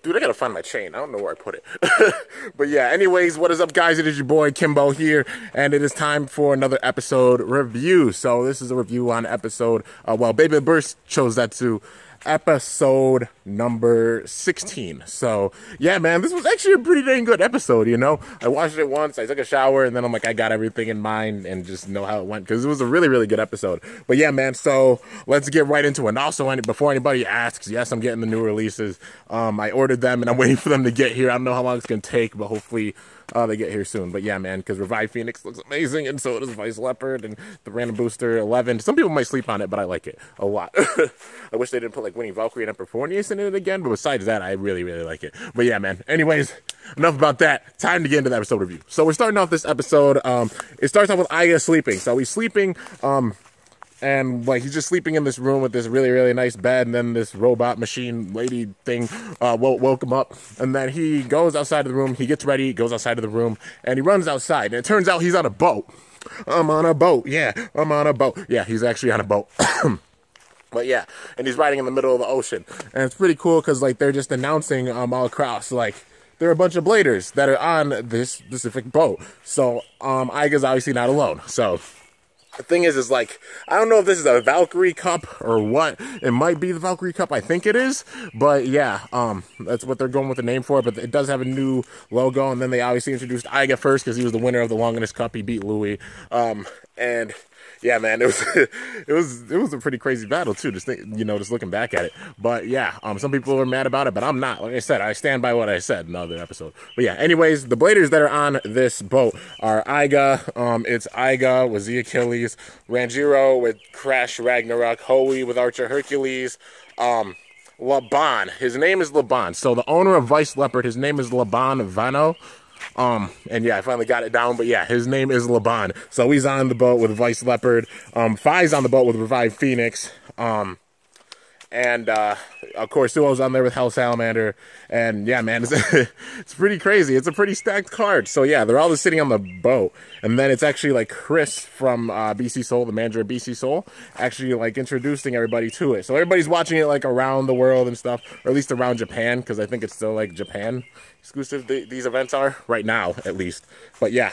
Dude, I gotta find my chain. I don't know where I put it. But yeah, anyways, what is up, guys? It is your boy Kimbo here, and it is time for another episode review. So this is a review on episode, Beyblade Burst Chouzetsu, episode number 16. So yeah, man, this was actually a pretty dang good episode, you know. I watched it once, I took a shower, and then I'm like, I got everything in mind and just know how it went, because it was a really, really good episode. But yeah, man, so let's get right into it. And also, before anybody asks, yes, I'm getting the new releases. I ordered them and I'm waiting for them to get here. I don't know how long it's gonna take, but hopefully they get here soon. But yeah, man, because Revive Phoenix looks amazing, and so does Vice Leopard and the Random Booster 11. Some people might sleep on it, but I like it a lot. I wish they didn't put like Winning Valkyrie and Emperor Fornius in it again, but besides that, I really, really like it. But yeah, man, anyways, enough about that. Time to get into the episode review. So we're starting off this episode. It starts off with Aiga sleeping. So he's sleeping, and like he's just sleeping in this room with this really, really nice bed, and then this robot machine lady thing woke him up. And then he goes outside of the room, he gets ready, goes outside of the room, and he runs outside. And it turns out he's on a boat. I'm on a boat, yeah, I'm on a boat. Yeah, he's actually on a boat. But yeah, and he's riding in the middle of the ocean. And it's pretty cool because like they're just announcing all across, like, there are a bunch of bladers that are on this specific boat. So Aiga's obviously not alone. So the thing is like, I don't know if this is a Valkyrie Cup or what. It might be the Valkyrie Cup, I think it is. But yeah, that's what they're going with the name for. But it does have a new logo. And then they obviously introduced Aiga first because he was the winner of the Longinus Cup. He beat Louis. And yeah, man, it was a pretty crazy battle too. Just just looking back at it. But yeah, some people are mad about it, but I'm not. Like I said, I stand by what I said in the other episode. But yeah, anyways, the bladers that are on this boat are Aiga. It's Aiga with the Achilles, Ranjiro with Crash Ragnarok, Hoey with Archer Hercules, Laban. His name is Laban. So the owner of Vice Leopard, his name is Laban Vano. And yeah, I finally got it down, but yeah, his name is Laban. So he's on the boat with Vice Leopard. Phi's on the boat with Revive Phoenix. And of course, Suo's on there with Hell Salamander. And yeah, man, it's pretty crazy. It's a pretty stacked card. So yeah, they're all just sitting on the boat. And then it's actually like Chris from BC Soul, the manager of BC Soul, actually like introducing everybody to it. So everybody's watching it like around the world and stuff, or at least around Japan, because I think it's still like Japan exclusive. These events are right now, at least. But yeah,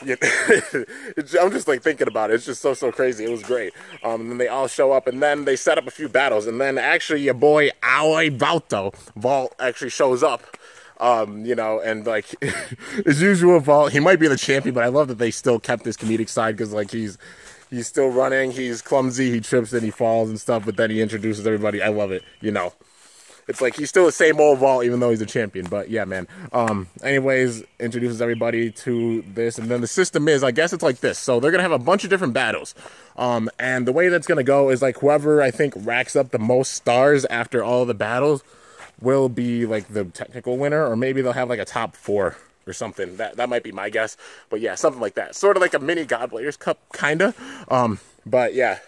yeah, I'm just like thinking about it. It's just so crazy. It was great. And then they all show up, and then they set up a few battles, and then actually your boy Aoi Vault actually shows up. And like as usual, Vault, he might be the champion, but I love that they still kept this comedic side, because like he's still running, he's clumsy, he trips and he falls and stuff, but then he introduces everybody. I love it, It's like he's still the same old Vault, even though he's a champion. But yeah, man. Anyways, introduces everybody to this. And then the system is, I guess it's like this. So they're going to have a bunch of different battles. And the way that's going to go is like whoever I think racks up the most stars after all the battles will be like the technical winner. Or maybe they'll have like a top 4 or something. That might be my guess. But yeah, something like that. Sort of like a mini Godbladers Cup, kind of. But yeah,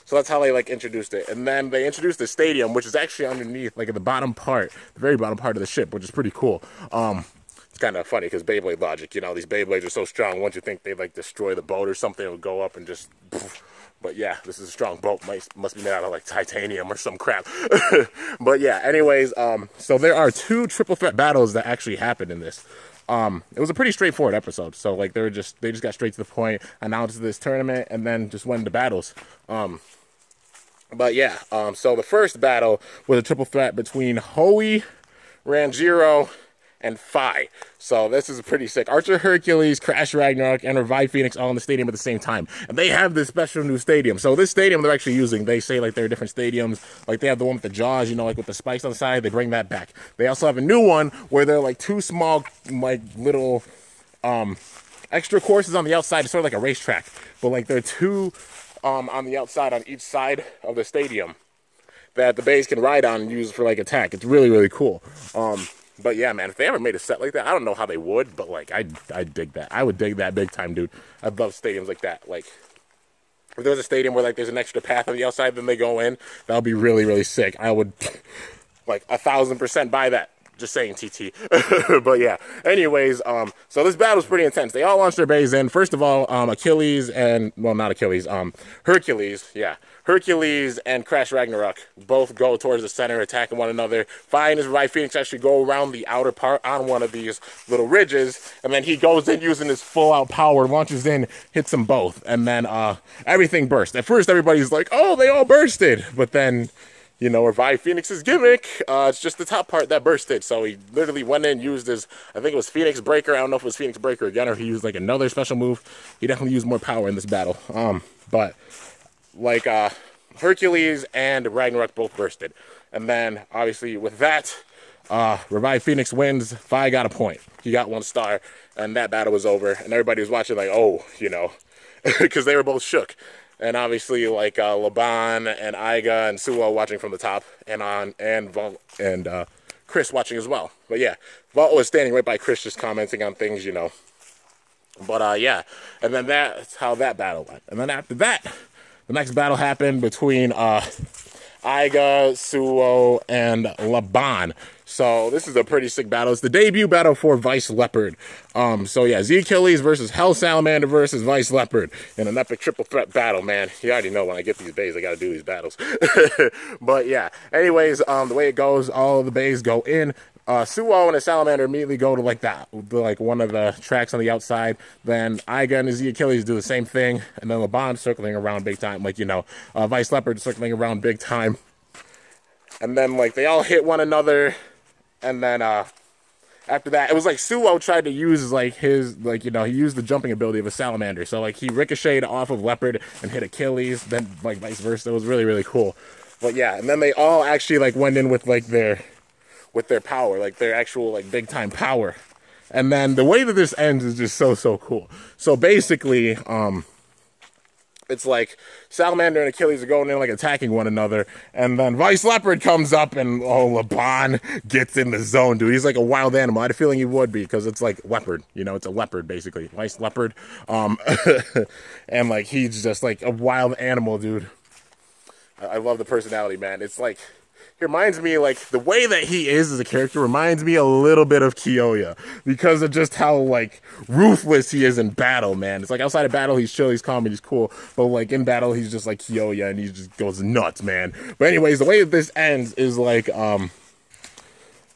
so that's how they like introduced it. And then they introduced the stadium, which is actually underneath, like at the bottom part, the very bottom part of the ship, which is pretty cool. It's kind of funny because Beyblade logic, these Beyblades are so strong. Once you think they like destroy the boat or something, it would go up and just poof. But yeah, this is a strong boat. Must be made out of like titanium or some crap. But yeah, anyways, so there are 2 triple threat battles that actually happened in this. It was a pretty straightforward episode. So like they just got straight to the point, announced this tournament, and then just went into battles. But yeah, so the first battle was a triple threat between Hoey, Ranjiro, and Phi. So this is pretty sick. Archer Hercules, Crash Ragnarok, and Revive Phoenix all in the stadium at the same time. And they have this special new stadium. So this stadium they're actually using, they say like there are different stadiums. Like they have the one with the jaws, like with the spikes on the side. They bring that back. They also have a new one where they're like 2 small, like little extra courses on the outside. It's sort of like a racetrack. But like there are 2 on the outside on each side of the stadium that the bays can ride on and use for like attack. It's really, really cool. But yeah, man, if they ever made a set like that, I don't know how they would, but like I dig that. I would dig that big time, dude. I love stadiums like that. Like if there was a stadium where like there's an extra path on the outside, then they go in, that would be really, really sick. I would like 1000% buy that. Just saying, TT. But yeah, anyways, so this battle's pretty intense. They all launched their bays in. First of all, Achilles and, well, not Achilles, Hercules, yeah. Hercules and Crash Ragnarok both go towards the center, attacking one another. Fi and his Revived Phoenix actually go around the outer part on one of these little ridges, and then he goes in using his full-out power, launches in, hits them both, and then everything bursts. At first, everybody's like, oh, they all bursted, but then, you know, Revived Phoenix's gimmick, it's just the top part that bursted. So he literally went in, used his, I think it was Phoenix Breaker. I don't know if it was Phoenix Breaker again, or he used like another special move. He definitely used more power in this battle. But like Hercules and Ragnarok both bursted. And then obviously with that, Revived Phoenix wins. Fi got a point. He got 1 star, and that battle was over. And everybody was watching like, oh, you know, because they were both shook. And obviously like Laban and Iga and Suo watching from the top, and Vault and Chris watching as well. But yeah, Vault was standing right by Chris, just commenting on things, you know. But yeah, and then that's how that battle went. And then after that, the next battle happened between Iga, Suo, and Laban. So this is a pretty sick battle. It's the debut battle for Vice Leopard. So yeah, Z Achilles versus Hell Salamander versus Vice Leopard in an epic triple threat battle, man. You already know when I get these bays, I gotta do these battles. But yeah, anyways, the way it goes, all of the bays go in. Suo and his Salamander immediately go to like that, like one of the tracks on the outside. Then Iga and his Z Achilles do the same thing, and then Laban circling around big time, like, you know, Vice Leopard circling around big time. And then like they all hit one another, and then after that, it was like Suo tried to use like his, like, you know, he used the jumping ability of a Salamander. So like he ricocheted off of Leopard and hit Achilles, then like vice versa. It was really, really cool. But yeah, and then they all actually like went in with like their power, like their actual like big time power. And then the way that this ends is just so cool. So basically, it's like Salamander and Achilles are going in like attacking one another, and then Vice Leopard comes up and Laban gets in the zone, dude. He's like a wild animal. I had a feeling he would be, because it's like leopard, you know, it's a leopard basically, Vice Leopard. And like he's just like a wild animal, dude. I love the personality, man. It's like, he reminds me, like, the way that he is as a character reminds me a little bit of Kiyoya, because of just how, like, ruthless he is in battle, man. It's like, outside of battle, he's chill, he's calm, and he's cool, but, like, in battle, he's just like Kiyoya, and he just goes nuts, man. But anyways, the way that this ends is, like,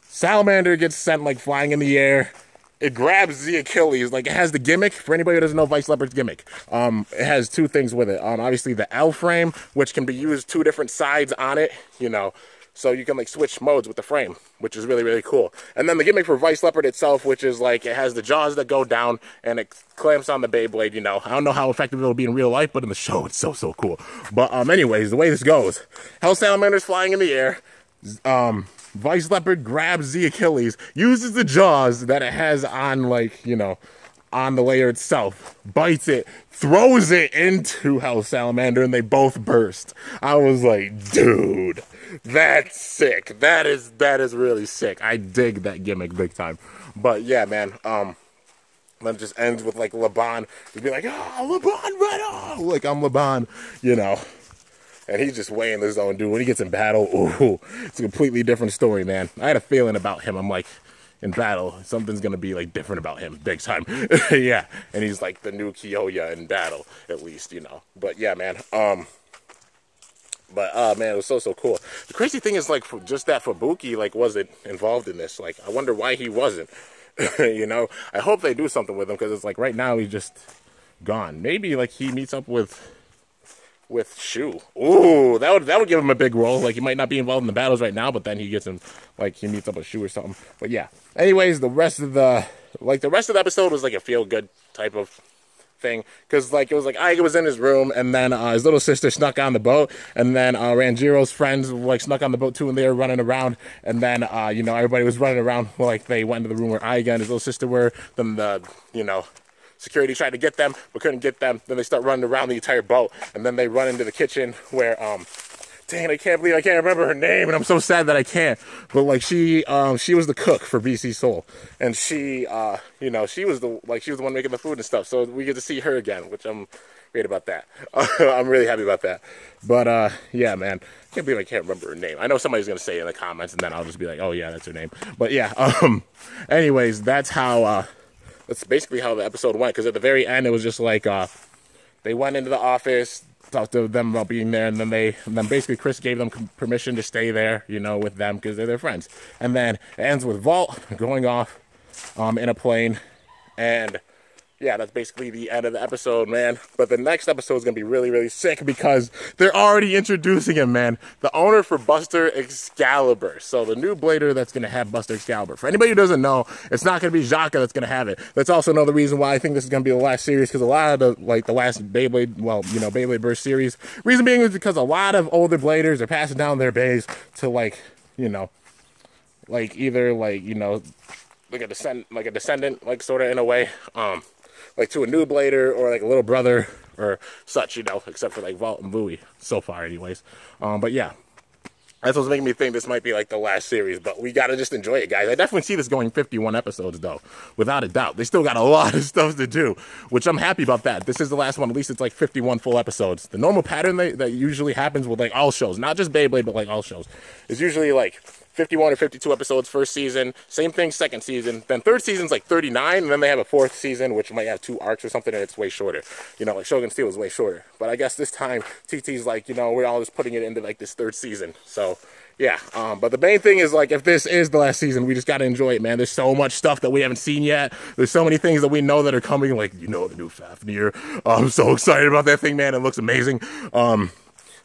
Salamander gets sent, like, flying in the air. It grabs the Achilles, like, it has the gimmick. For anybody who doesn't know Vice Leopard's gimmick, it has 2 things with it. Obviously, the L frame, which can be used 2 different sides on it, you know, so you can like switch modes with the frame, which is really, really cool. And then the gimmick for Vice Leopard itself, which is like, it has the jaws that go down and it clamps on the Beyblade, you know. I don't know how effective it'll be in real life, but in the show, it's so cool. But anyways, the way this goes, Hell Salamander's flying in the air. Vice Leopard grabs the Achilles, uses the jaws that it has on, like, you know, on the layer itself, bites it, throws it into Hell Salamander, and they both burst. I was like, dude, that's sick. That is really sick. I dig that gimmick big time. But yeah, man, then it just ends with like Laban to be like, oh, Laban, right on, like I'm Laban, you know. And he's just way in the zone, dude. When he gets in battle, ooh, it's a completely different story, man. I had a feeling about him. I'm like, in battle, something's gonna be like different about him, big time. Yeah, and he's like the new Kiyoya in battle, at least, you know. But yeah, man. Man, it was so cool. The crazy thing is, like, for just that Fubuki, like, wasn't involved in this. Like, I wonder why he wasn't. You know, I hope they do something with him, because it's like right now he's just gone. Maybe like he meets up with Shu. Ooh, that would give him a big role. Like, he might not be involved in the battles right now, but then he gets him, like, he meets up with Shu or something. But yeah. Anyways, the rest of the episode was like a feel good type of thing, because like it was like Iga was in his room, and then his little sister snuck on the boat, and then Ranjiro's friends like snuck on the boat too, and they were running around, and then you know, everybody was running around. Well, like they went into the room where Iga and his little sister were. Then the, you know, security tried to get them but couldn't get them. Then they start running around the entire boat, and then they run into the kitchen where dang, I can't believe I can't remember her name, and I'm so sad that I can't. But like she was the cook for BC Soul, and she you know, she was the one making the food and stuff. So we get to see her again, which I'm great about that. I'm really happy about that. But yeah, man, I can't believe I can't remember her name. I know somebody's gonna say it in the comments, and then I'll just be like, oh yeah, that's her name. But yeah, anyways, that's basically how the episode went. Because at the very end, it was just like they went into the office. talked to them about being there, and then basically Chris gave them permission to stay there, you know, with them because they're their friends. And then it ends with Vault going off in a plane, and yeah, that's basically the end of the episode, man. But the next episode is going to be really, really sick because they're already introducing him, man. The owner for Buster Excalibur. So the new blader that's going to have Buster Excalibur. For anybody who doesn't know, it's not going to be Xhaka that's going to have it. That's also another reason why I think this is going to be the last series, because a lot of the last Beyblade, well, you know, Beyblade Burst series. Reason being is because a lot of older bladers are passing down their bays to, like, you know, like either, like, you know, like a descendant, like, sort of in a way, like to a new blader or like a little brother or such, you know, except for like Vault and Bowie so far anyways. But yeah, that's what's making me think this might be like the last series, but we gotta just enjoy it, guys. I definitely see this going 51 episodes though, without a doubt. They still got a lot of stuff to do, which I'm happy about that. This is the last one. At least it's like 51 full episodes. The normal pattern that usually happens with like all shows, not just Beyblade, but like all shows, is usually like 51 or 52 episodes first season, same thing second season, then third season's like 39, and then they have a fourth season, which might have 2 arcs or something, and it's way shorter. You know, like Shogun Steel is way shorter. But I guess this time, TT's like, you know, we're all just putting it into like this third season. So, yeah. But the main thing is, like, if this is the last season, we just gotta enjoy it, man. There's so much stuff that we haven't seen yet. There's so many things that we know that are coming, like, you know, the new Fafnir. I'm so excited about that thing, man. It looks amazing.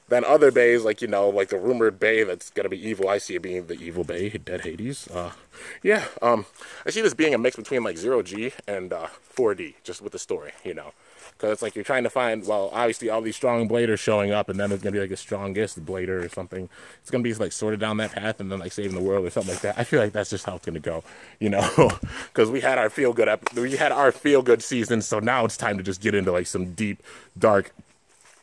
Then other bays, like, you know, like the rumored bay that's going to be evil. I see it being the evil bay, Dead Hades. Yeah, I see this being a mix between, like, 0G and 4D, just with the story, you know. Because it's like you're trying to find, well, obviously all these strong bladers showing up, and then there's going to be, like, the strongest blader or something. It's going to be, like, sorted down that path and then, like, saving the world or something like that. I feel like that's just how it's going to go, you know. Because we had our feel-good season, so now it's time to just get into, like, some deep, dark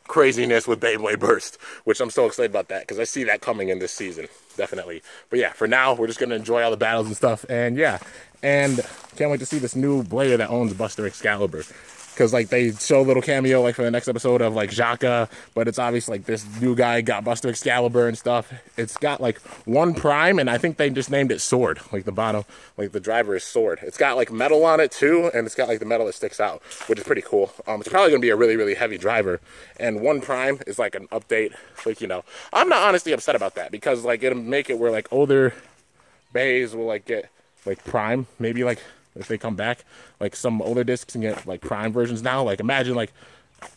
craziness with Beyblade Burst, which I'm so excited about that because I see that coming in this season, definitely. But yeah, for now, we're just going to enjoy all the battles and stuff, and yeah, and can't wait to see this new blader that owns Buster Excalibur. Because, like, they show a little cameo, like, for the next episode of, like, Xhaka, but it's obviously, like, this new guy got Buster Excalibur and stuff. It's got, like, 1 prime, and I think they just named it Sword. Like, the bottom, like, the driver is Sword. It's got, like, metal on it, too, and it's got, like, the metal that sticks out, which is pretty cool. It's probably going to be a really, really heavy driver. And 1 prime is, like, an update. Like, you know, I'm not honestly upset about that, because, like, it'll make it where, like, older bays will, like, get, like, prime, maybe, like, if they come back, like some older discs can get like prime versions now. Like imagine like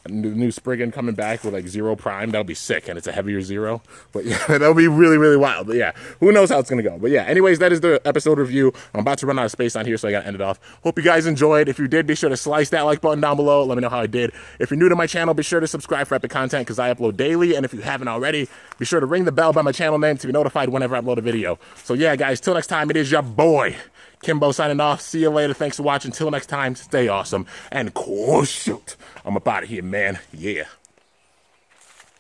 a new Spriggan coming back with like 0 prime. That'll be sick, and it's a heavier 0. But yeah, that'll be really, really wild. But yeah, who knows how it's gonna go. But yeah, anyways, that is the episode review. I'm about to run out of space on here, so I gotta end it off. Hope you guys enjoyed. If you did, be sure to slice that like button down below. Let me know how I did. If you're new to my channel, be sure to subscribe for epic content because I upload daily. And if you haven't already, be sure to ring the bell by my channel name to be notified whenever I upload a video. So yeah, guys, till next time, it is your boy Kimbo signing off. See you later. Thanks for watching. Till next time, stay awesome and cool shoot. I'm up out of here, man. Yeah.